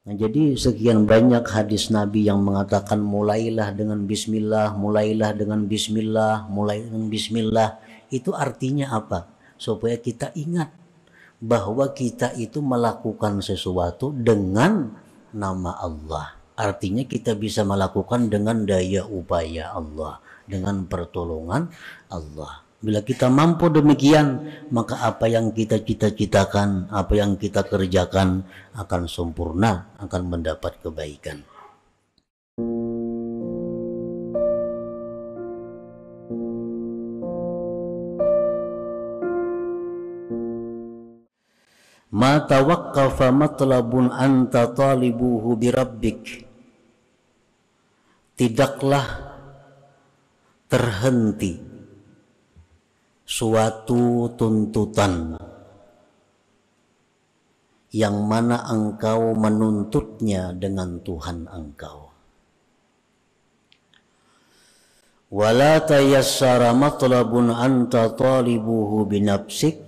Nah, jadi sekian banyak hadis Nabi yang mengatakan mulailah dengan bismillah, mulailah dengan bismillah, mulai dengan bismillah. Itu artinya apa? Supaya kita ingat bahwa kita itu melakukan sesuatu dengan nama Allah. Artinya kita bisa melakukan dengan daya upaya Allah, dengan pertolongan Allah. Bila kita mampu demikian, maka apa yang kita cita-citakan, apa yang kita kerjakan akan sempurna, akan mendapat kebaikan. Ma tawaqqafa matlabun anta talibuhu birabbik. Tidaklah terhenti suatu tuntutan yang mana engkau menuntutnya dengan Tuhan engkau. Wala tayassara matlabun anta talibuhu binafsik,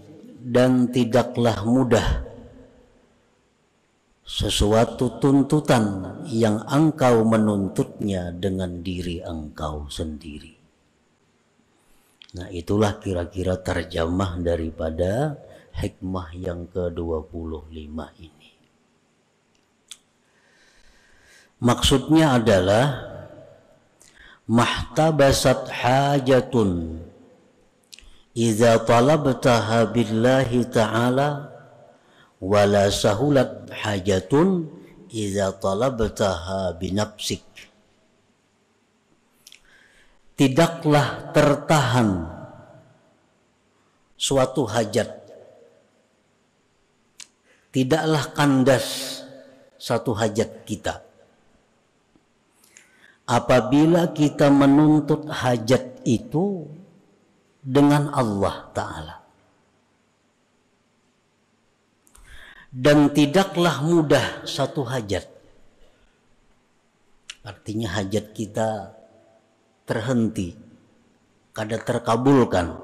dan tidaklah mudah sesuatu tuntutan yang engkau menuntutnya dengan diri engkau sendiri. Nah, itulah kira-kira terjemah daripada hikmah yang ke-25 ini. Maksudnya adalah mahtabasat hajatun idza talabtaha billahi ta'ala wala sahulat hajatun idza talabtaha binafsik. Tidaklah tertahan suatu hajat, tidaklah kandas satu hajat kita apabila kita menuntut hajat itu dengan Allah Ta'ala. Dan tidaklah mudah satu hajat, artinya hajat kita terhenti, kada terkabulkan,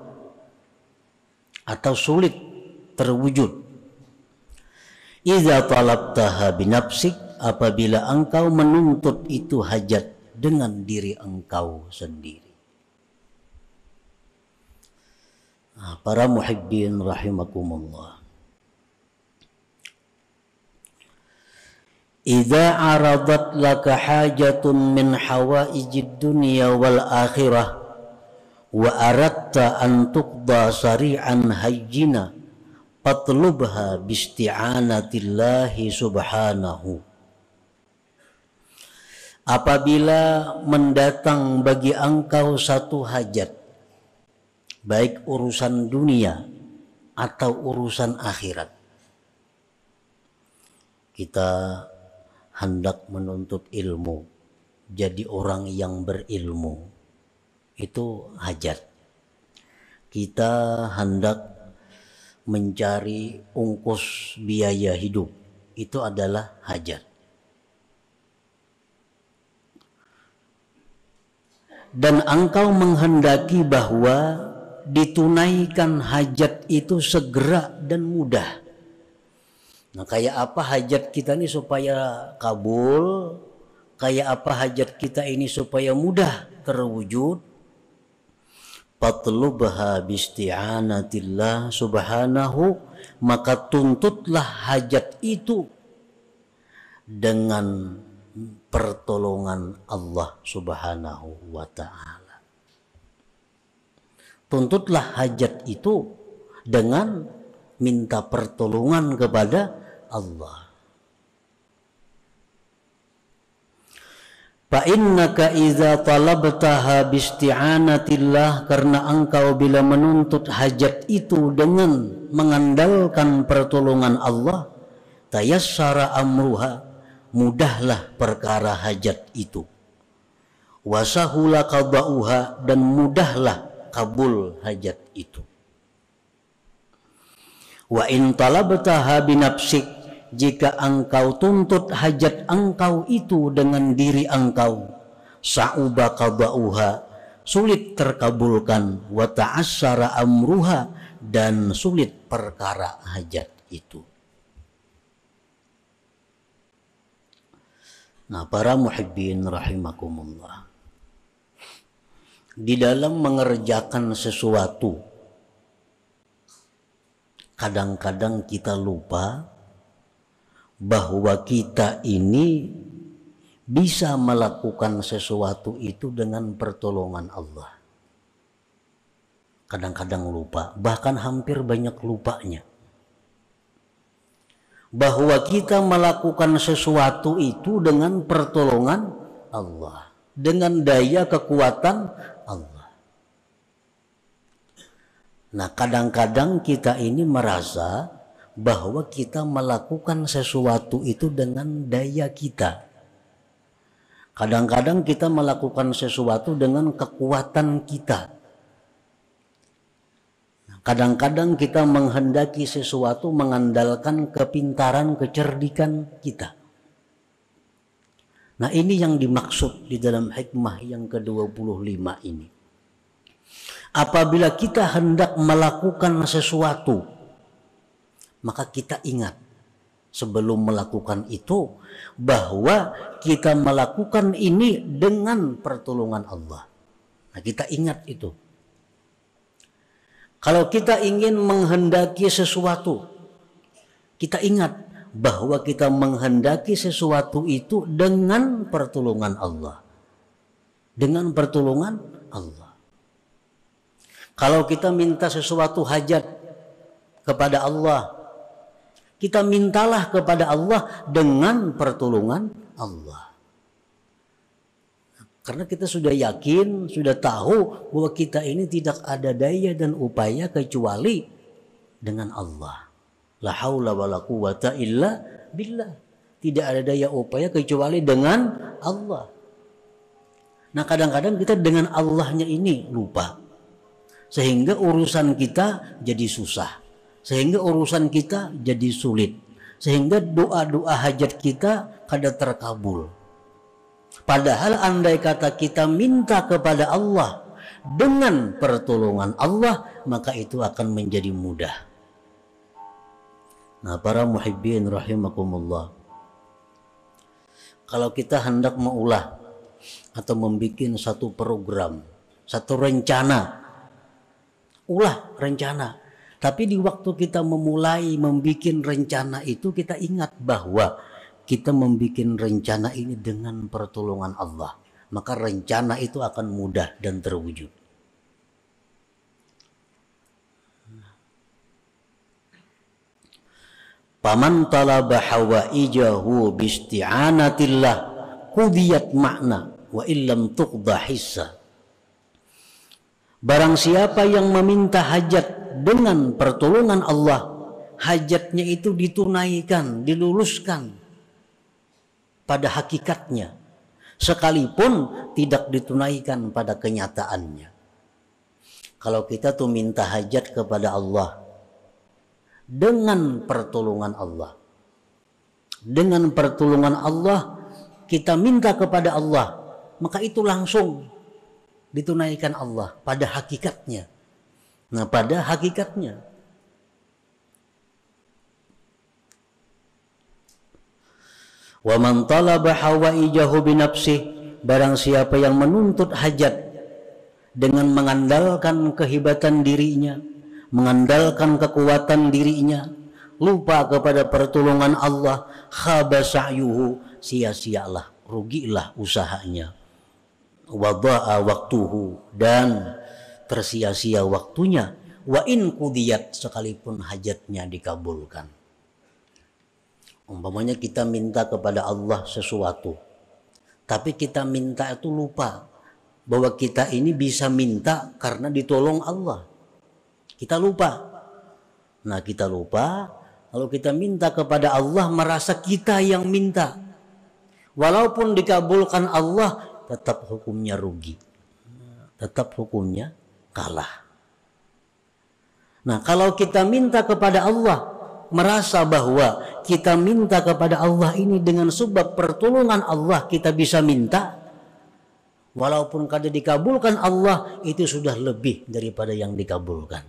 atau sulit terwujud. Idza talabtaha binafsik, apabila engkau menuntut itu hajat dengan diri engkau sendiri. Nah, para muhibbin rahimakumullah, idza aradat laka hajatun min hawaijid dunya wal akhirah wa aradta an tuqda sari'an hayyina fatlubha bisti'anatillahi subhanahu. Apabila mendatang bagi engkau satu hajat, baik urusan dunia atau urusan akhirat, kita hendak menuntut ilmu, jadi orang yang berilmu, itu hajat. Kita hendak mencari ongkos biaya hidup, itu adalah hajat. Dan engkau menghendaki bahwa ditunaikan hajat itu segera dan mudah. Nah, kayak apa hajat kita ini supaya kabul, kayak apa hajat kita ini supaya mudah terwujud? Fatlubha bisti'anatillah subhanahu, maka tuntutlah hajat itu dengan pertolongan Allah subhanahu wa ta'ala. Tuntutlah hajat itu dengan minta pertolongan kepada Allah. Fa innaka idza talabtaha bisti'anatillah, karena engkau bila menuntut hajat itu dengan mengandalkan pertolongan Allah, tayassara amruha, mudahlah perkara hajat itu, wasahula qada'uha, dan mudahlah kabul hajat itu. Wa in talabtaha binafsik, jika engkau tuntut hajat engkau itu dengan diri engkau, sa'uba qada'uha, sulit terkabulkan, wa ta'assara amruha, dan sulit perkara hajat itu. Nah, para muhibbin rahimakumullah, di dalam mengerjakan sesuatu, kadang-kadang kita lupa bahwa kita ini bisa melakukan sesuatu itu dengan pertolongan Allah. Kadang-kadang lupa, bahkan hampir banyak lupanya, bahwa kita melakukan sesuatu itu dengan pertolongan Allah, dengan daya kekuatan Allah. Nah, kadang-kadang kita ini merasa bahwa kita melakukan sesuatu itu dengan daya kita. Kadang-kadang kita melakukan sesuatu dengan kekuatan kita. Kadang-kadang kita menghendaki sesuatu mengandalkan kepintaran, kecerdikan kita. Nah, ini yang dimaksud di dalam hikmah yang ke-25 ini. Apabila kita hendak melakukan sesuatu, maka kita ingat sebelum melakukan itu bahwa kita melakukan ini dengan pertolongan Allah. Nah, kita ingat itu. Kalau kita ingin menghendaki sesuatu, kita ingat bahwa kita menghendaki sesuatu itu dengan pertolongan Allah. Dengan pertolongan Allah. Kalau kita minta sesuatu hajat kepada Allah, kita mintalah kepada Allah dengan pertolongan Allah. Karena kita sudah yakin, sudah tahu bahwa kita ini tidak ada daya dan upaya kecuali dengan Allah. La haula wala quwata illa billah. Tidak ada daya upaya kecuali dengan Allah. Nah, kadang-kadang kita dengan Allahnya ini lupa. Sehingga urusan kita jadi susah. Sehingga urusan kita jadi sulit. Sehingga doa-doa hajat kita kada terkabul. Padahal andai kata kita minta kepada Allah dengan pertolongan Allah, maka itu akan menjadi mudah. Nah, para muhibbin rahimakumullah, kalau kita hendak mengulah atau membuat satu program, satu rencana, ulah rencana. Tapi di waktu kita memulai membuat rencana itu, kita ingat bahwa kita membuat rencana ini dengan pertolongan Allah. Maka rencana itu akan mudah dan terwujud. Paman talaba hawaijahu bisti'anatillah qudiyat makna wa illam tuqda hissa. Barang siapa yang meminta hajat dengan pertolongan Allah, hajatnya itu ditunaikan, diluluskan pada hakikatnya, sekalipun tidak ditunaikan pada kenyataannya. Kalau kita tuh minta hajat kepada Allah dengan pertolongan Allah, dengan pertolongan Allah kita minta kepada Allah, maka itu langsung ditunaikan Allah pada hakikatnya. Nah, pada hakikatnya. Wa man talaba hawaijahu binafsih, barang siapa yang menuntut hajat dengan mengandalkan kehebatan dirinya, mengandalkan kekuatan dirinya, lupa kepada pertolongan Allah, khaba sa'yuhu, sia-sialah, rugilah usahanya, wada'a waktuhu, dan tersia-sia waktunya, wa in qudiyat, sekalipun hajatnya dikabulkan. Umpamanya kita minta kepada Allah sesuatu, tapi kita minta itu lupa bahwa kita ini bisa minta karena ditolong Allah. Kita lupa. Nah, kita lupa kalau kita minta kepada Allah merasa kita yang minta. Walaupun dikabulkan Allah, tetap hukumnya rugi. Tetap hukumnya kalah. Nah, kalau kita minta kepada Allah, merasa bahwa kita minta kepada Allah ini dengan sebab pertolongan Allah kita bisa minta, walaupun kada dikabulkan Allah, itu sudah lebih daripada yang dikabulkan.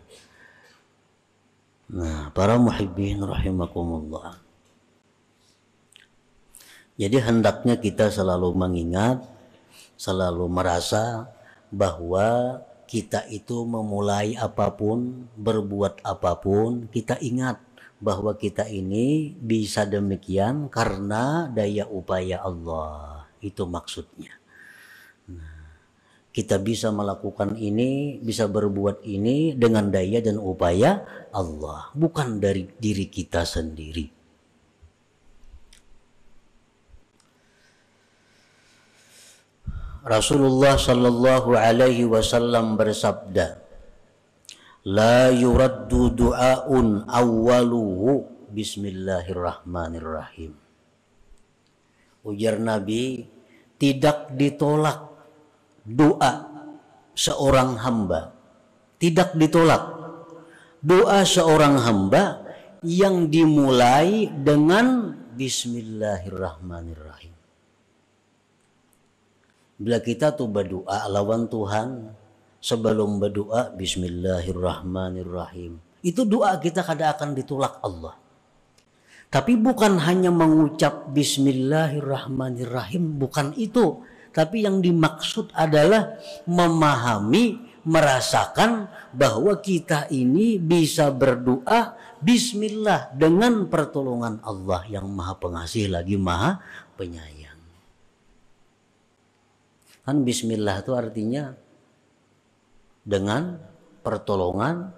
Nah, para muhibbin rahimakumullah, Jadi hendaknya kita selalu mengingat, selalu merasa bahwa kita itu memulai apapun, berbuat apapun, kita ingat bahwa kita ini bisa demikian karena daya upaya Allah. Itu maksudnya. Kita bisa melakukan ini, bisa berbuat ini dengan daya dan upaya Allah, bukan dari diri kita sendiri. Rasulullah sallallahu alaihi wasallam bersabda, "La yuraddu du'aun awwaluhu bismillahirrahmanirrahim." Ujar Nabi, tidak ditolak doa seorang hamba. Tidak ditolak doa seorang hamba yang dimulai dengan bismillahirrahmanirrahim. Bila kita tuh berdoa lawan Tuhan, sebelum berdoa bismillahirrahmanirrahim, itu doa kita kadang akan ditolak Allah. Tapi bukan hanya mengucap bismillahirrahmanirrahim, bukan itu. Tapi yang dimaksud adalah memahami, merasakan bahwa kita ini bisa berdoa bismillah dengan pertolongan Allah yang Maha Pengasih lagi Maha Penyayang. Kan bismillah itu artinya dengan pertolongan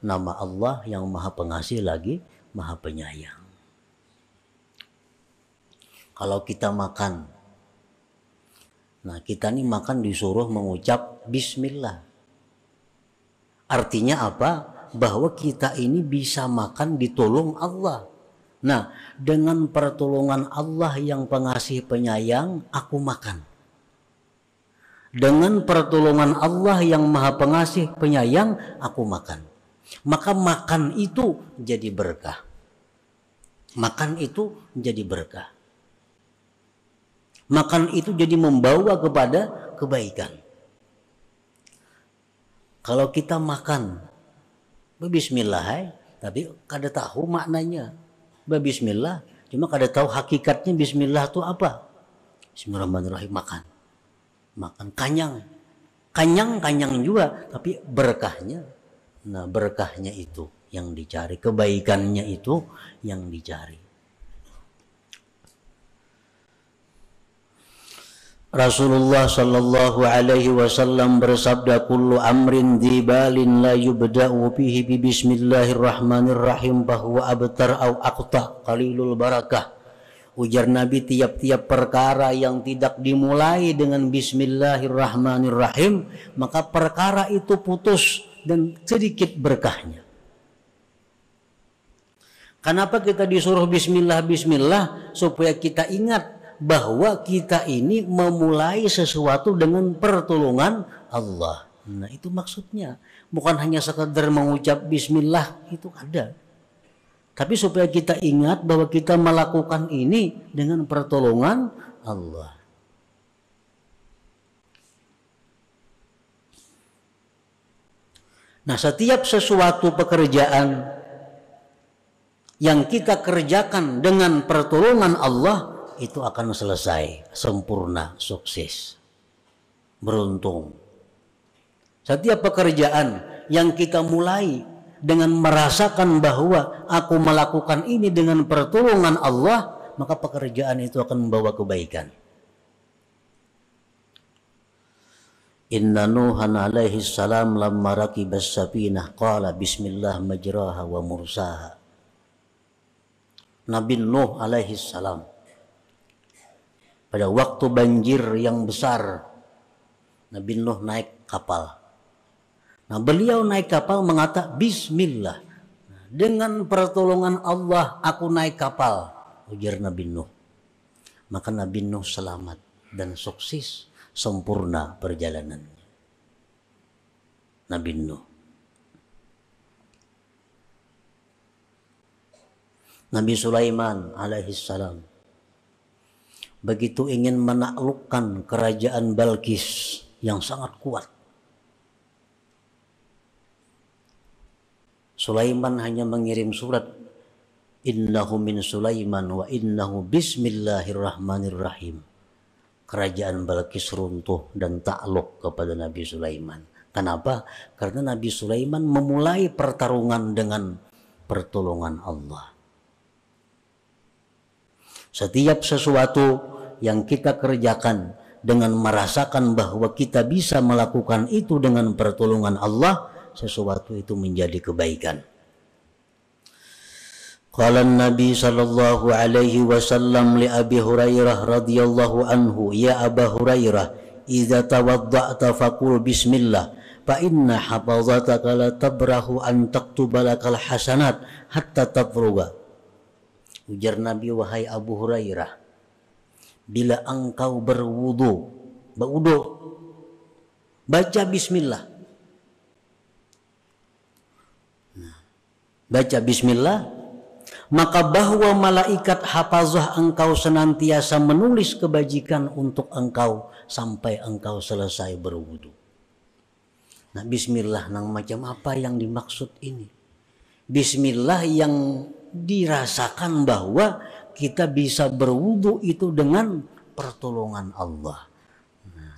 nama Allah yang Maha Pengasih lagi Maha Penyayang. Kalau kita makan, nah kita nih makan disuruh mengucap bismillah. Artinya apa? Bahwa kita ini bisa makan ditolong Allah. Nah, dengan pertolongan Allah yang Pengasih Penyayang, aku makan. Dengan pertolongan Allah yang Maha Pengasih Penyayang, aku makan. Maka makan itu jadi berkah. Makan itu jadi berkah. Makan itu jadi membawa kepada kebaikan. Kalau kita makan bismillah, tapi kada tahu maknanya. Bismillah, cuma kada tahu hakikatnya bismillah itu apa. Bismillahirrahmanirrahim, makan. Makan kanyang juga, tapi berkahnya, nah berkahnya itu yang dicari, kebaikannya itu yang dicari. Rasulullah sallallahu alaihi wasallam bersabda, kullu amrin dzibalin la yubda'u bihi bi bismillahirrahmanirrahim bahwa abtar au aqta qalilul barakah. Ujar Nabi, tiap-tiap perkara yang tidak dimulai dengan bismillahirrahmanirrahim, maka perkara itu putus dan sedikit berkahnya. Kenapa kita disuruh bismillah? Supaya kita ingat bahwa kita ini memulai sesuatu dengan pertolongan Allah. Nah, itu maksudnya. Bukan hanya sekadar mengucap bismillah, itu ada. Tapi supaya kita ingat bahwa kita melakukan ini dengan pertolongan Allah. Nah, setiap sesuatu pekerjaan yang kita kerjakan dengan pertolongan Allah, itu akan selesai, sempurna, sukses, beruntung. Setiap pekerjaan yang kita mulai dengan merasakan bahwa aku melakukan ini dengan pertolongan Allah, maka pekerjaan itu akan membawa kebaikan. Inna Nuhan alaihi salam lamma rakibas safinah qala bismillah majraha wa mursaha. Nabi Nuh alaihi salam pada waktu banjir yang besar, Nabi Nuh naik kapal. Nah, beliau naik kapal mengatakan bismillah. Dengan pertolongan Allah aku naik kapal, ujar Nabi Nuh. Maka Nabi Nuh selamat dan sukses, sempurna perjalanannya. Nabi Nuh. Nabi Sulaiman alaihissalam begitu ingin menaklukkan kerajaan Balkis yang sangat kuat, Sulaiman hanya mengirim surat, innahu min Sulaiman wa innahu bismillahirrahmanirrahim. Kerajaan Balqis runtuh dan takluk kepada Nabi Sulaiman. Kenapa? Karena Nabi Sulaiman memulai pertarungan dengan pertolongan Allah. Setiap sesuatu yang kita kerjakan dengan merasakan bahwa kita bisa melakukan itu dengan pertolongan Allah, sesuatu itu menjadi kebaikan. Qala Nabi sallallahu alaihi wasallam li Abi Hurairah radhiyallahu anhu, ya Aba Hurairah, idza tawadda'ta faqul bismillah fa inna hafazataka la tabrahu an taktuba lakal hasanat hatta tafruga. Ujar Nabi, wahai Abu Hurairah, bila engkau berwudu, baca bismillah. Baca bismillah, maka bahwa malaikat hafazah engkau senantiasa menulis kebajikan untuk engkau sampai engkau selesai berwudu. Nah, bismillah nang macam apa yang dimaksud ini? Bismillah yang dirasakan bahwa kita bisa berwudu itu dengan pertolongan Allah. Nah,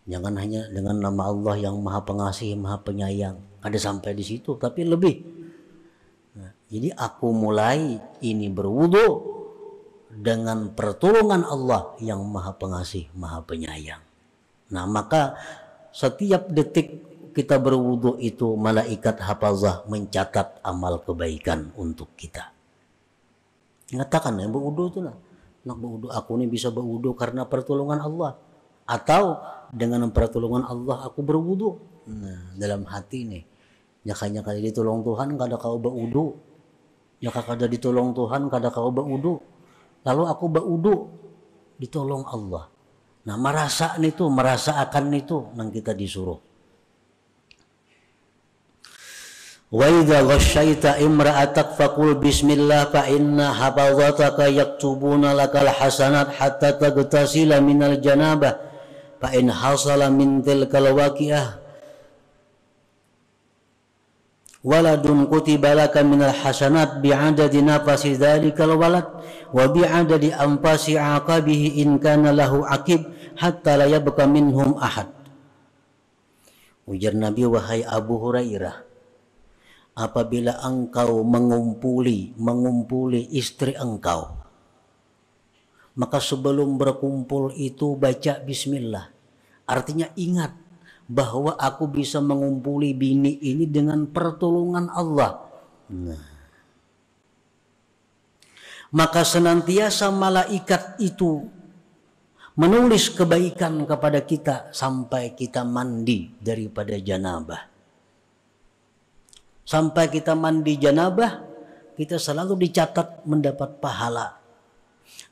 jangan hanya dengan nama Allah yang Maha Pengasih, Maha Penyayang. Ada sampai di situ, tapi lebih. Nah, jadi aku mulai ini berwudu dengan pertolongan Allah yang Maha Pengasih, Maha Penyayang. Nah, maka setiap detik kita berwudu itu malaikat hafazah mencatat amal kebaikan untuk kita. Mengatakan ya, berwudu itu nak berwudu, aku ini bisa berwudu karena pertolongan Allah, atau dengan pertolongan Allah aku berwudu. Nah, dalam hati nih, nyakanya kada ditolong Tuhan kada kau berwudu, nyaka kada ditolong Tuhan kada kau berwudu, lalu aku berwudu ditolong Allah. Nah, merasakan itu nang kita disuruh. Wa idza ghasyaita imra'atak faqul bismillah fa inna hafazataka yaktubuna lakal hasanat hatta taghtasila minal janabah fa in hasala min tilkal waqi'ah waladun kutiba laka minal hasanat bi'adadi nafasi dhalikal walad wa bi'adadi anfasi aqabihi in kana lahu aqib hatta la yabqa minhum ahad. Ujar Nabi, wahai Abu Hurairah, apabila engkau mengumpuli istri engkau, maka sebelum berkumpul itu baca bismillah. Artinya ingat bahwa aku bisa mengumpuli bini ini dengan pertolongan Allah. Nah, maka senantiasa malaikat itu menulis kebaikan kepada kita sampai kita mandi daripada janabah. Sampai kita mandi janabah, kita selalu dicatat mendapat pahala.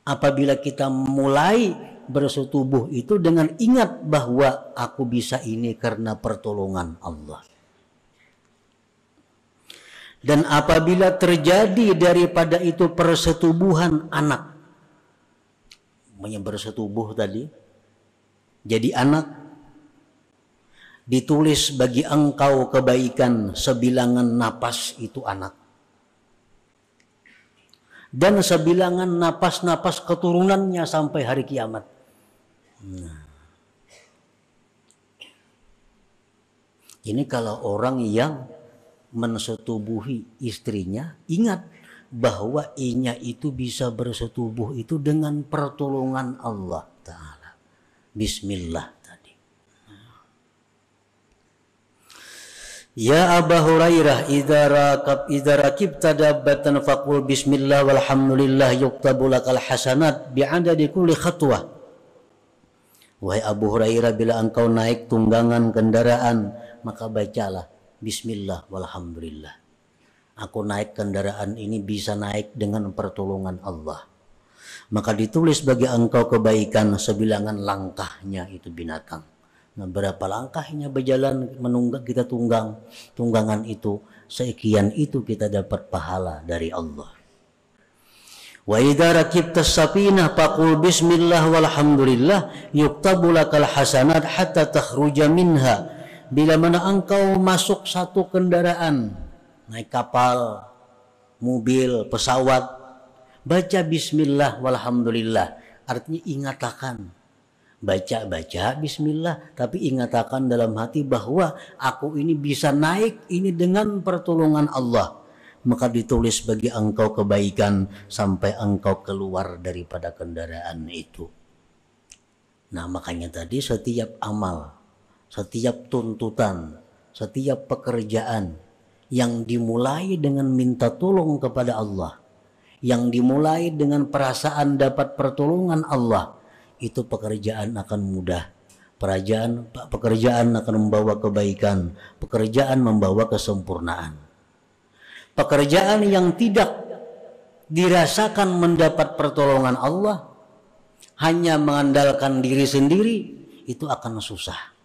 Apabila kita mulai bersetubuh itu dengan ingat bahwa aku bisa ini karena pertolongan Allah. Dan apabila terjadi daripada itu persetubuhan anak, bersetubuh tadi, jadi anak, ditulis bagi engkau kebaikan sebilangan napas itu anak, dan sebilangan napas-napas keturunannya sampai hari kiamat. Nah, ini kalau orang yang mensetubuhi istrinya, ingat bahwa inya itu bisa bersetubuh itu dengan pertolongan Allah Ta'ala. Bismillah. Ya Aba Hurairah, idza rakibta dabbatan faqul bismillah walhamdulillah yuktabu lakal hasanat bi'adadi kulli khatwah. Wahai Abu Hurairah, bila engkau naik tunggangan kendaraan, maka bacalah bismillah walhamdulillah. Aku naik kendaraan ini bisa naik dengan pertolongan Allah. Maka ditulis bagi engkau kebaikan sebilangan langkahnya itu binatang. Nah, berapa langkahnya berjalan menunggang kita tunggangan itu, sekian itu kita dapat pahala dari Allah. Wa idza rakibta as-safinah faqul bismillah walhamdulillah yuktabu lakal hasanat hatta takhruja minha. Bila mana engkau masuk satu kendaraan, naik kapal, mobil, pesawat, baca bismillah walhamdulillah. Artinya ingatakan, baca bismillah, tapi ingatakan dalam hati bahwa aku ini bisa naik ini dengan pertolongan Allah. Maka ditulis bagi engkau kebaikan sampai engkau keluar daripada kendaraan itu. Nah, makanya tadi setiap amal, setiap tuntutan, setiap pekerjaan yang dimulai dengan minta tolong kepada Allah, yang dimulai dengan perasaan dapat pertolongan Allah, itu pekerjaan akan mudah. Pekerjaan akan membawa kebaikan, pekerjaan membawa kesempurnaan. Pekerjaan yang tidak dirasakan mendapat pertolongan Allah, hanya mengandalkan diri sendiri, itu akan susah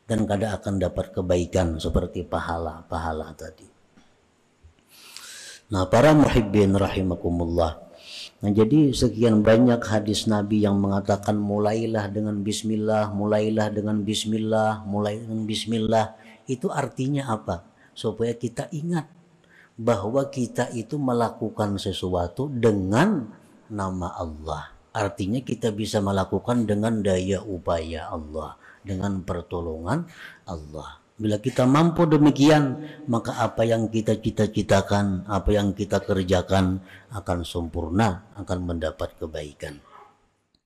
dan kadang akan dapat kebaikan seperti pahala-pahala tadi. Nah, para muhibbin rahimakumullah. Nah, jadi sekian banyak hadis Nabi yang mengatakan mulailah dengan bismillah, mulailah dengan bismillah, mulai dengan bismillah. Itu artinya apa? Supaya kita ingat bahwa kita itu melakukan sesuatu dengan nama Allah. Artinya kita bisa melakukan dengan daya upaya Allah, dengan pertolongan Allah. Bila kita mampu demikian, maka apa yang kita cita-citakan, apa yang kita kerjakan akan sempurna, akan mendapat kebaikan.